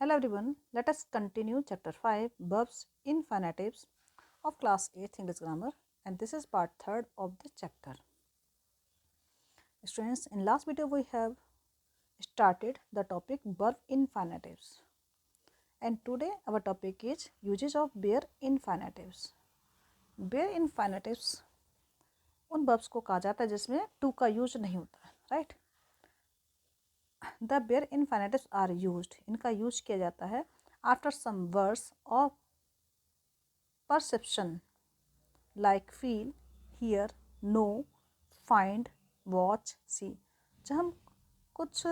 Hello everyone, let us continue chapter 5 verbs infinitives of class 8th English grammar, and this is part 3rd of the chapter. Students, in last video we have started the topic verb infinitives, and today our topic is uses of bare infinitives. Bare infinitives उन verbs को कहा जाता है जिसमें to का use नहीं होता, right. The bare infinitives are used, इनका यूज किया जाता है after some words of perception like feel, hear, know, find, watch, see. जब हम कुछ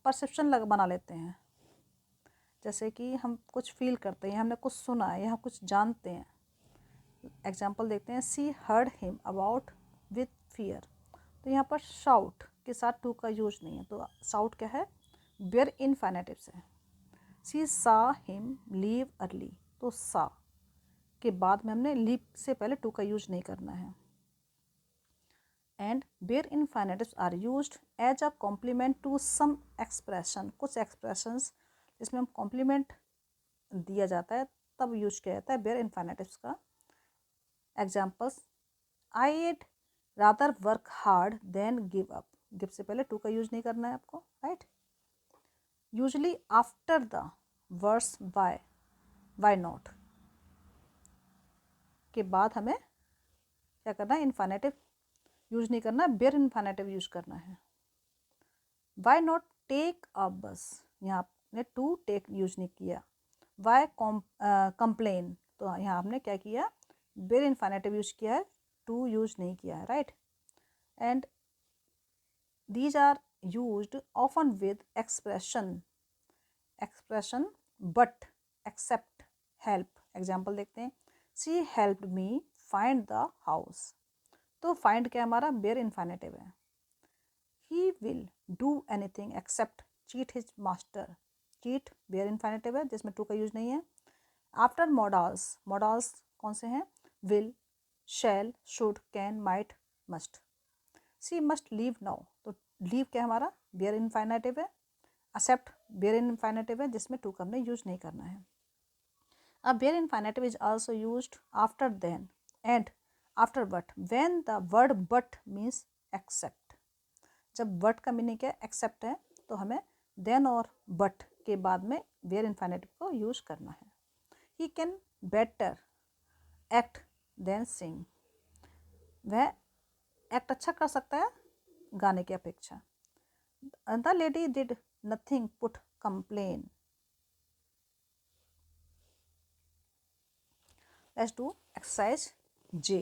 परसेप्शन बना लेते हैं, जैसे कि हम कुछ फील करते हैं, हमने कुछ सुना है या हम कुछ जानते हैं. एग्जाम्पल देखते हैं. She heard him about with fear. तो यहाँ पर शाउट के साथ टू का यूज नहीं है, तो शाउट क्या है, बेयर इनफिनिटिव्स है. सी सा हिम लीव अर्ली. तो सा के बाद में हमने लीव से पहले टू का यूज नहीं करना है. And bare infinitives are used as a complement to some expression. कुछ एक्सप्रेशंस जिसमें हम कॉम्प्लीमेंट दिया जाता है तब यूज किया जाता है बेयर इनफिनिटिव्स का. Examples. I'd rather work hard than give up. Give से पहले टू का यूज नहीं करना है आपको, right. Usually after the words why not के बाद हमें क्या करना है, इनफिनिटिव यूज नहीं करना, बेयर इनफिनिटिव यूज करना है. वाई नॉट टेक अ बस. यहाँ आपने टू टेक यूज नहीं किया. Why complain. तो यहाँ आपने क्या किया, बेयर इनफिनिटिव यूज किया है, टू यूज नहीं किया है, right. And these are used often with expression but except help. Example देखते हैं. She helped me find the house. तो फाइंड क्या हमारा बेयर इनफिनिटिव है. He will do anything except cheat his master. Cheat bare infinitive है जिसमें to का use नहीं है. आफ्टर मॉडल्स कौन से हैं, will, shall, should, can, might, must. She must leave now. तो लीव क्या हमारा बेयर इनफिनिटिव है. एक्सेप्ट बेयर इनफिनिटिव है जिसमें टू का हमने यूज नहीं करना है. अब bare infinitive is also used after then and after but when the word but means except. जब बट का मीनिंग क्या है, एक्सेप्ट है, तो हमें देन और बट के बाद में बेयर इनफिनिटिव को यूज करना है. He can better act than sing. वह एक्ट अच्छा कर सकता है गाने की अपेक्षा. The lady did nothing but complain. Let's do exercise J.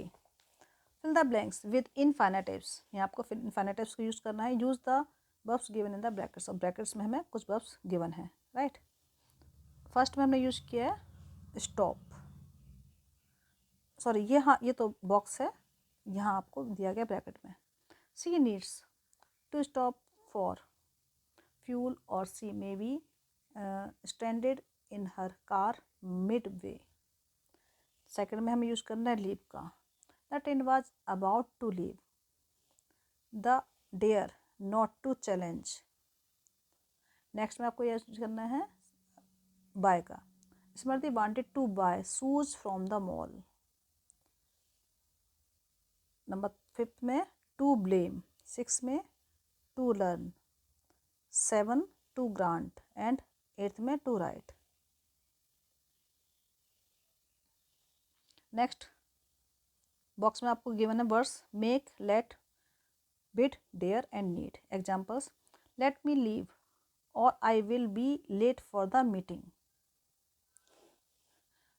Fill the blanks with infinitives. यहाँ आपको इनफिनिटिव्स को यूज करना है. Use the verbs given in the brackets. और ब्रैकेट्स में हमें कुछ वर्ब्स गिवन है, राइट. फर्स्ट में हमने यूज किया है स्टॉप. सॉरी, ये हाँ, ये तो बॉक्स है, यहाँ आपको दिया गया ब्रैकेट में. She needs to stop for fuel or she may be stranded in her car midway. Second में हमें यूज करना है लीव का. The train was about to leave. The dare not to challenge. Next में आपको use करना है buy का. Smriti wanted to buy shoes from the mall. Number 5 में टू ब्लेम. 6 में to learn. 7 to grant and 8 में टू राइट. नेक्स्ट बॉक्स में आपको गिवन है words make, let, bid, dare and need. Examples. Let me leave और I will be late for the meeting.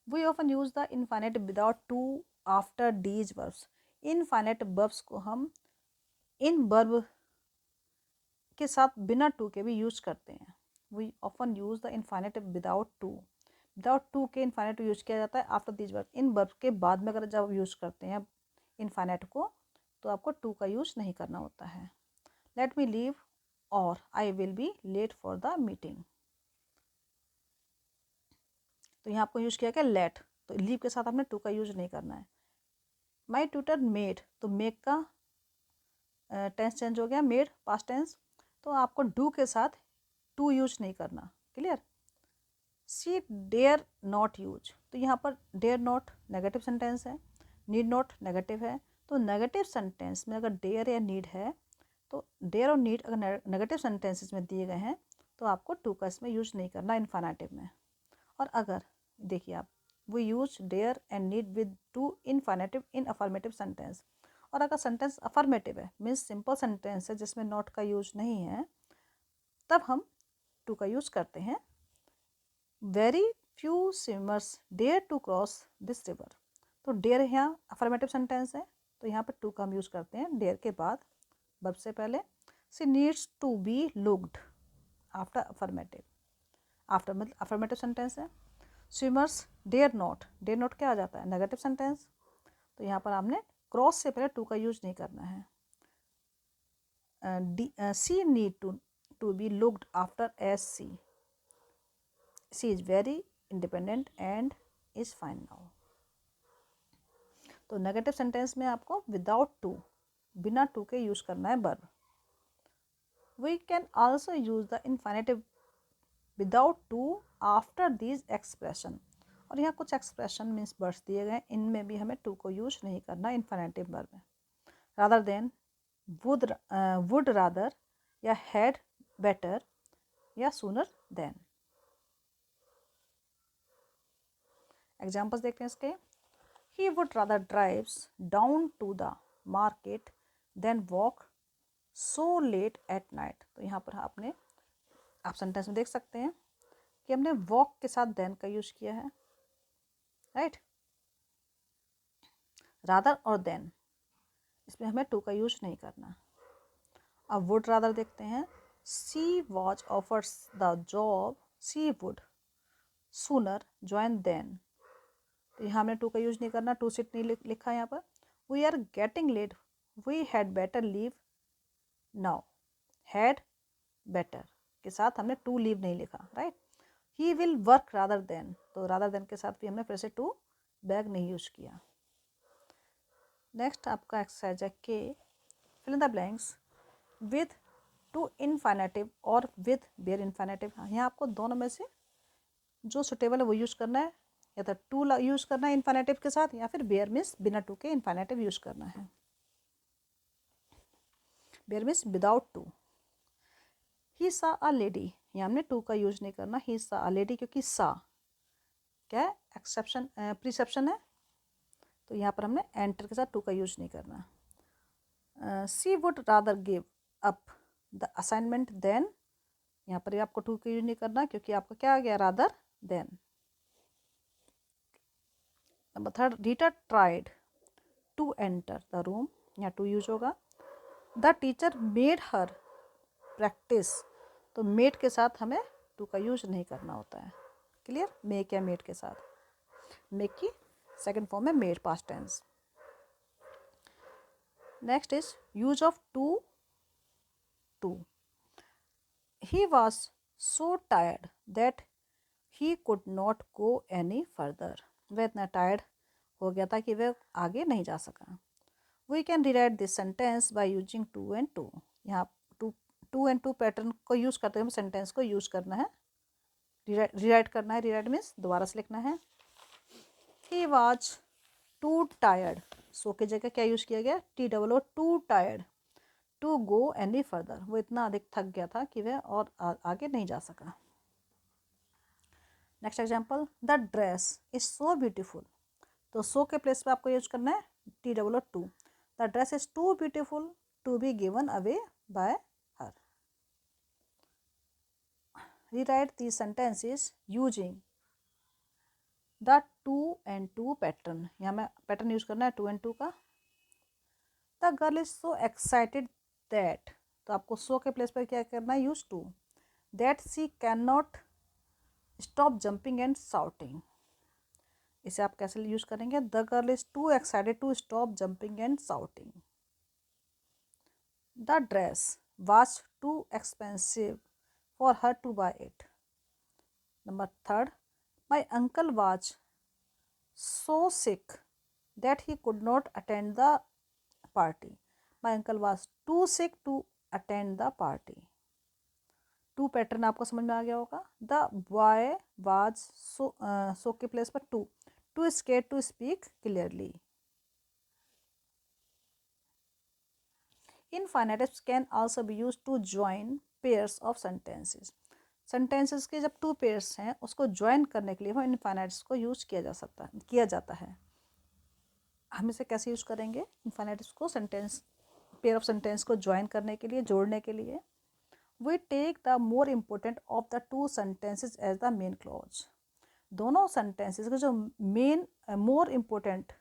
We often use the infinitive without to after these verbs. Infinite verbs को हम इन verb के साथ बिना to के भी use करते हैं. We often use the infinitive without to. Without to के इनफिनिटिव यूज किया जाता है आफ्टर दीज वर्ब. इन वर्ब के बाद में अगर जब यूज करते हैं इनफिनिट को तो आपको टू का यूज नहीं करना होता है. लेट मी लीव और I will be late for the meeting. तो यहाँ आपको यूज किया क्या, लेट. तो लीव के साथ आपने टू का यूज नहीं करना है. माई ट्यूटर मेड. तो मेक का टेंस चेंज हो गया, मेड पास्ट टेंस. तो आपको डू के साथ टू यूज नहीं करना. Clear. She dare not use, तो यहाँ पर डेयर नॉट नेगेटिव सेंटेंस है, नीड नॉट नेगेटिव है। तो नेगेटिव सेंटेंस में अगर डेयर या नीड है तो डेयर और नीड अगर नेगेटिव सेंटेंसेस में दिए गए हैं तो आपको टू का इसमें यूज नहीं करना इन्फिनेटिव में। और अगर देखिए आप, we use dare and need with to infinitive in affirmative sentence, और अगर सेंटेंस अफर्मेटिव है मीन्स सिंपल सेंटेंस है जिसमें नॉट का यूज नहीं है, तब हम टू का यूज करते हैं। Very few swimmers dare to cross this river, तो डेयर यहाँ अफर्मेटिव सेंटेंस है तो यहाँ पर टू का हम यूज करते हैं डेयर के बाद, वर्ब से पहले। She needs to be looked after affirmative, after मतलब अफर्मेटिव सेंटेंस है। स्विमर्स डेयर नॉट क्या आ जाता है, नेगेटिव सेंटेंस, तो यहाँ पर आपने क्रॉस से पहले टू का यूज नहीं करना है। She need to be looked after as she is very independent and is fine now. तो नेगेटिव सेंटेंस में आपको विदाउट टू, बिना टू के यूज करना है verb. We can also use the infinitive without to after these expression, और यहाँ कुछ एक्सप्रेशन मीन्स वर्ड्स दिए गए, इनमें भी हमें टू को यूज नहीं करना इन्फिनेटिव वर्ब में। रादर देन, वुड रादर, या हैड बेटर, या सूनर देन। एग्जाम्पल्स देखते हैं इसके। He would rather drives down to the market than walk so late at night, तो यहाँ पर आपने आप सेंटेंस में देख सकते हैं कि हमने वॉक के साथ देन का यूज किया है, राइट। रादर और देन, इसमें हमें टू का यूज नहीं करना। अब वुड रादर देखते हैं। She was offers the job she would sooner join than, तो यहाँ हमने टू का यूज नहीं करना, टू सिट नहीं लिखा है यहाँ पर। We are getting late we had better leave now, had better के साथ हमने टू लीव नहीं लिखा, right. He will work rather than, तो रादर देन के साथ भी हमने फिर से टू बैग नहीं यूज किया। नेक्स्ट आपका एक्सरसाइज है के, fill in the blanks with to infinitive और विद बेयर इनफाइनेटिव। यहाँ आपको दोनों में से जो सुटेबल है वो यूज करना है, या तो टू यूज करना है इनफाइनेटिव के साथ, या फिर बेयर मीन्स बिना टू के इनफाइनेटिव यूज करना है। Bare means without to. He saw a lady, यहाँ हमने टू का यूज नहीं करना, ही सा अ लेडी, क्योंकि सा क्या है, एक्सेप्शन प्रिसेप्शन है, तो यहाँ पर हमने एंटर के साथ टू का यूज नहीं करना। She would rather give up the assignment than, यहाँ पर आपको टू का यूज नहीं करना क्योंकि आपका क्या आ गया, rather than. Number third, Rita tried to enter the room, यहाँ टू यूज होगा। The teacher made her practice, तो मेड के साथ हमें टू का यूज नहीं करना होता है, क्लियर। मेक या मेड के साथ, मेक की सेकंड फॉर्म है made, past tense. Next is use of to. He was so tired that he could not go any further, वह इतना टायर्ड हो गया था कि वह आगे नहीं जा सका। We can rewrite this sentence by using too and to, यहाँ टू एंड टू पैटर्न को यूज करते हुए सेंटेंस को यूज करना है, रिराइट करना है। रिराइट मीन्स दोबारा से लिखना है। He was too tired, so की जगह क्या यूज किया गया, TOO, too tired to go any further, वो इतना अधिक थक गया था कि वह और आगे नहीं जा सका। Next example, the dress is so beautiful, तो सो के प्लेस पे आपको यूज करना है TOO, the dress is too beautiful to be given away by her. Rewrite these sentences using the too and to pattern, यहाँ में पैटर्न यूज करना है टू एंड टू का। The girl is so excited that, तो आपको so के place पर क्या करना है, use too. That she can not stop jumping and shouting, इसे आप कैसे यूज करेंगे, the girl is too excited to stop jumping and shouting. The dress was too expensive for her to buy it. Number third, my uncle was so sick that he could not attend the party. My uncle was too sick to attend the party. Too pattern आपको समझ में आ गया होगा। The boy was so के place पर to skate to speak clearly. Infinitives can also be use to join pairs of sentences. Sentences के जब two pairs हैं उसको ज्वाइन करने के लिए वो इनफाइनाइट्स को यूज किया जाता है। हम इसे कैसे यूज करेंगे इनफाइनाइट्स को सेंटेंस पेयर ऑफ सेंटेंस को ज्वाइन करने के लिए, जोड़ने के लिए। We take the more important of the two sentences as the main clause. दोनों सेंटेंसेस के जो मेन मोर इम्पोर्टेंट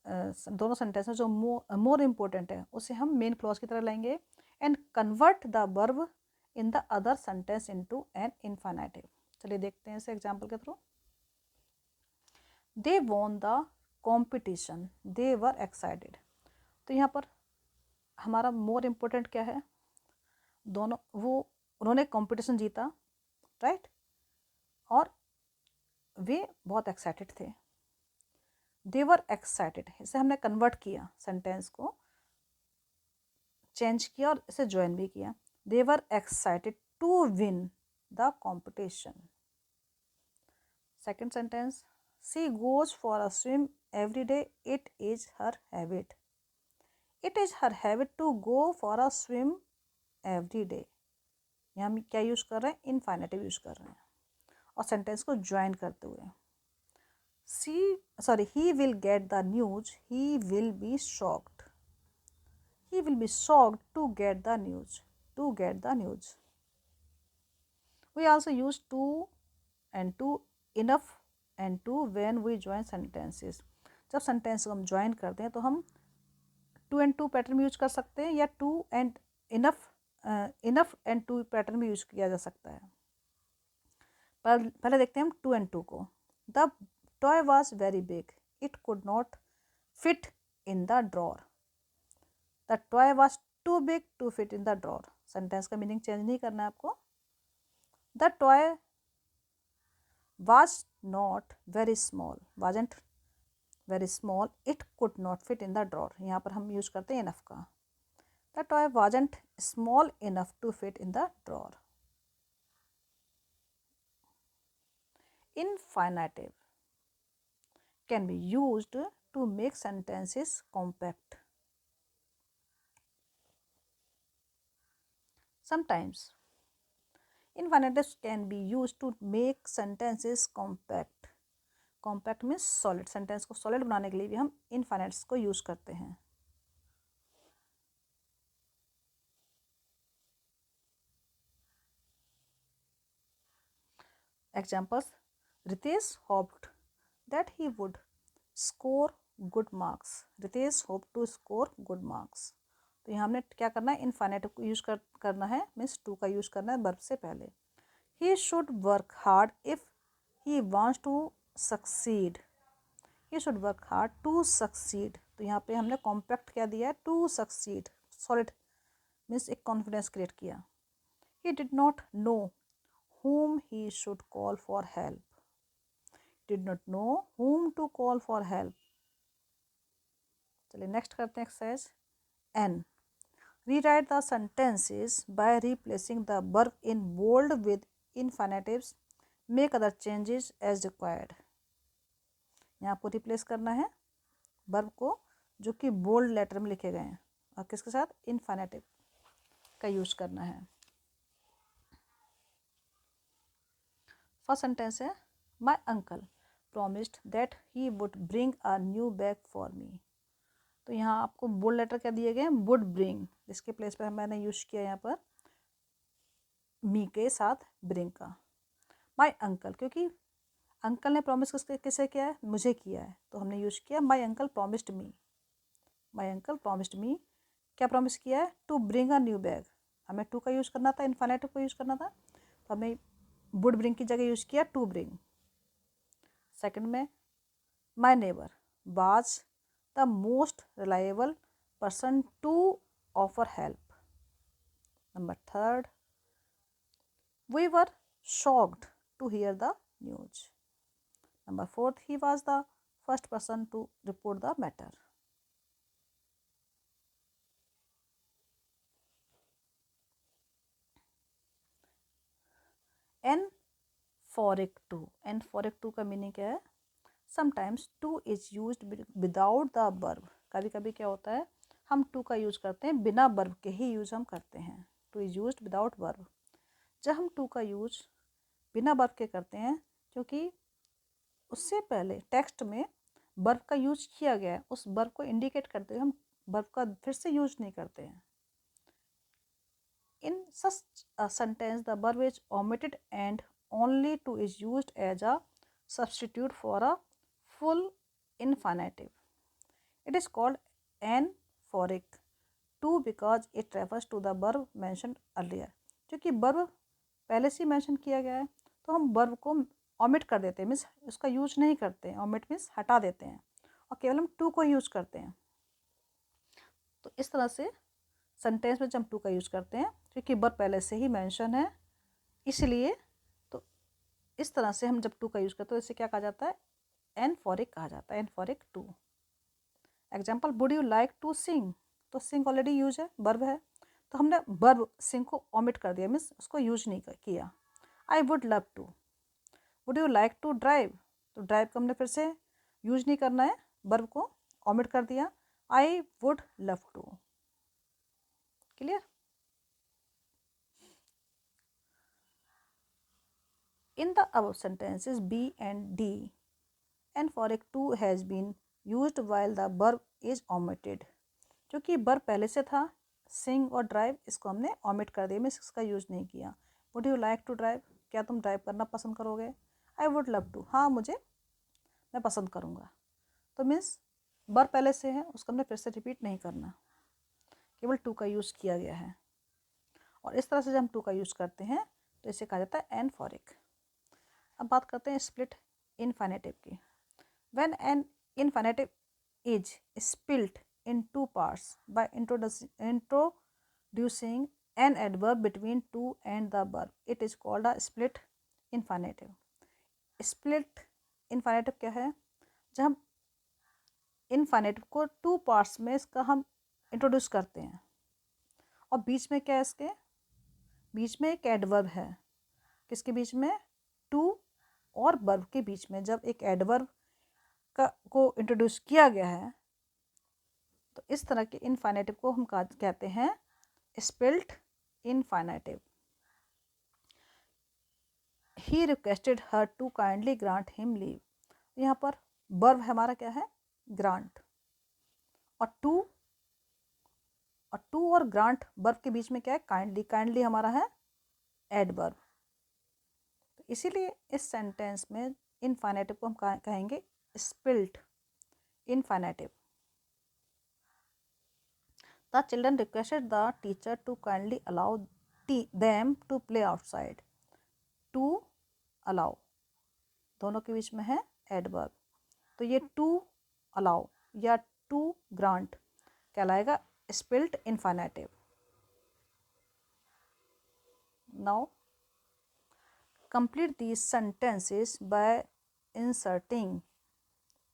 दोनों सेंटेंस में जो मोर इम्पोर्टेंट है उसे हम मेन क्लॉज की तरह लेंगे and convert the verb in the other sentence into an infinitive. चलिए देखते हैं इसे एग्जांपल के through. They won the competition, they were excited. तो यहाँ पर हमारा मोर इम्पोर्टेंट क्या है, दोनों उन्होंने कॉम्पिटिशन जीता, राइट, और वे बहुत एक्साइटेड थे। दे वर एक्साइटेड, इसे हमने कन्वर्ट किया, सेंटेंस को चेंज किया और इसे ज्वाइन भी किया। They were excited to win the competition. Second sentence, she goes for a swim every day, it is her habit. It is her habit to go for a swim every day. यहाँ हम क्या use कर रहे हैं, इनफाइनेटिव use कर रहे हैं और सेंटेंस को ज्वाइन करते हुए। he will get the news, he will be shocked. He will be shocked to get the news, to get the news. We also use to and to, enough and to when we join sentences. जब sentence को हम join करते हैं तो हम too and to pattern भी use कर सकते हैं या too and enough and to pattern भी यूज किया जा सकता है। पहले देखते हैं हम टू एंड टू को। The toy was very big, it could not fit in the drawer. The toy was too big to fit in the drawer. Sentence का मीनिंग चेंज नहीं करना है आपको। The toy was not very small, wasn't very small, it could not fit in the drawer. यहाँ पर हम use करते हैं इनफ का। The toy wasn't small enough to fit in the drawer. Infinitive can be used to make sentences compact. Sometimes infinitives can be used to make sentences compact. Compact means solid. Sentence को solid बनाने के लिए भी हम infinites को use करते हैं। Examples: Ritesh hoped that he would score good marks. Ritesh hoped to score good marks. तो यहाँ हमने क्या करना है, इनफाइनेटिव को यूज करना है, मीन्स टू का यूज करना है वर्ब से पहले। He should work hard if he wants to succeed. He should work hard to succeed. तो यहाँ पे हमने कॉम्पैक्ट क्या दिया है, to succeed. सॉलिड मीन्स एक कॉन्फिडेंस क्रिएट किया। He did not know whom he should call for help. Did not know whom to call for help. चलिए नेक्स्ट करते हैं exercise N. Rewrite the sentences by replacing the verb in bold with infinitives. Make other changes as required. यहाँ आपको replace करना है verb को जो कि बोल्ड लेटर में लिखे गए हैं और किसके साथ, इनफाइनेटिव का यूज करना है। फर्स्ट सेंटेंस है, माई uncle promised that he would bring a new bag for me. तो यहाँ आपको बोल्ड लेटर क्या दिए गए हैं, वुड ब्रिंग, इसके प्लेस पर मैंने यूज किया यहाँ पर मी के साथ ब्रिंग का। माई अंकल, क्योंकि अंकल ने प्रॉमिस किसे किया है, मुझे किया है, तो हमने यूज किया my uncle promised me. My uncle promised me, क्या प्रॉमिस किया है, to bring a new bag. हमें टू का यूज करना था, इनफाइनेटिव को यूज करना था, तो हमने वुड ब्रिंग की जगह यूज किया टू ब्रिंग। सेकंड में, my neighbour was the most reliable person to offer help. Number third, we were shocked to hear the news. Number fourth, he was the first person to report the matter. Anaphoric to, anaphoric to का meaning क्या है? Sometimes to is use without the verb, कभी कभी क्या होता है हम to का यूज करते हैं बिना वर्ब के ही यूज हम करते हैं, to is use without verb. जब हम टू का यूज बिना वर्ब के करते हैं क्योंकि उससे पहले टेक्स्ट में वर्ब का यूज किया गया है, उस वर्ब को इंडिकेट करते हुए हम वर्ब का फिर से यूज नहीं करते हैं। In such sentence the verb is omitted and only to is used as a substitute for a full infinitive. It is called anaphoric to because it refers to the verb mentioned earlier. क्योंकि verb पहले से mention किया गया है तो हम verb को omit कर देते हैं, मीन्स उसका यूज नहीं करते हैं, omit मीन्स हटा देते हैं और केवल हम टू को यूज करते हैं। तो इस तरह से सेंटेंस में जब हम टू का यूज करते हैं क्योंकि वर्ब पहले से ही मेंशन है, इसलिए तो इस तरह से हम जब टू का यूज करते हैं तो इसे क्या कहा जाता है? एनफोरिक कहा जाता है, anaphoric to. Example, would you like to sing, तो सिंग ऑलरेडी यूज है, वर्ब है, तो हमने वर्ब सिंग को ओमिट कर दिया, मीन्स उसको यूज नहीं किया। I would love to, would you like to drive, तो ड्राइव को हमने फिर से यूज नहीं करना है, वर्ब को ओमिट कर दिया, I would love to. Clear? In the above sentences B and D, anaphoric to has been used while the verb is omitted. क्योंकि वर्ब पहले से था सिंग और ड्राइव, इसको हमने omit कर दिया, मीन्स इसका यूज नहीं किया। Would you like to drive, क्या तुम ड्राइव करना पसंद करोगे? I would love to, हाँ मैं पसंद करूँगा। तो मीन्स वर्ब पहले से है, उसको हमने फिर से रिपीट नहीं करना, केवल टू का यूज किया गया है। और इस तरह से जब हम टू का यूज करते हैं तो इसे कहा जाता है एनफोरिक। अब बात करते हैं स्प्लिट इनफिनिटिव की। When an infinitive is split in two parts by introducing an adverb between two and the verb, it is called a split infinitive. Split infinitive क्या है? जब हम इनफिनिटिव को टू पार्ट्स में इसका हम इंट्रोड्यूस करते हैं और बीच में क्या है, इसके बीच में एक एडवर्ब है। किसके बीच में? टू और वर्ब के बीच में जब एक एडवर्ब को इंट्रोड्यूस किया गया है तो इस तरह के इनफिनिटिव को हम कहते हैं split infinitive. He requested her to kindly grant him leave, यहाँ पर वर्ब हमारा क्या है? ग्रांट, और टू और ग्रांट वर्ब के बीच में क्या है? काइंडली, काइंडली हमारा है एडवर्ब। तो इसीलिए इस सेंटेंस में इनफिनिटिव को हम कहेंगे split infinitive. The children requested the teacher to kindly allow them to play outside. To allow दोनों के बीच में है एडवर्ब, तो ये टू अलाउ या टू ग्रांट कहलाएगा split infinitive. Now complete these sentences by inserting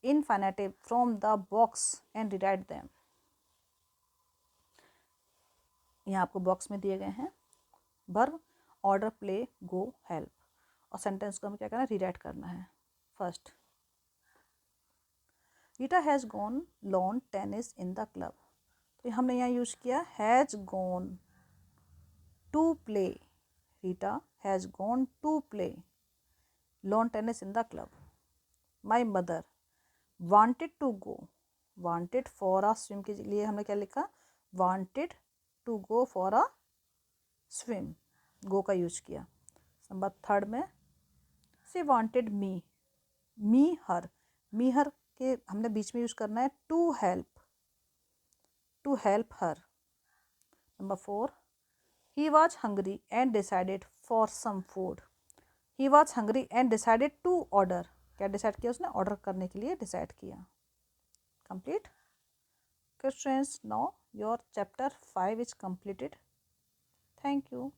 infinitive from the box and rewrite them. यहाँ आपको बॉक्स में दिए गए हैं verb, order, play, go, help, और सेंटेंस को हमें क्या करना है? रीराइट करना है। First, Rita has gone lawn tennis in the club, तो हमने यहाँ यूज किया has gone to play. Rita has gone to play lawn tennis in the club. My mother wanted to go, wanted for a swim के लिए हमने क्या लिखा? wanted to go for a swim, go का use किया। Number third में she wanted me, me her के हमने बीच में यूज करना है to help her। Number four, he was hungry and decided for some food. He was hungry and decided to order. क्या decide किया उसने? ऑर्डर करने के लिए डिसाइड किया। Complete. Good friends, now your chapter 5 is completed. Thank you.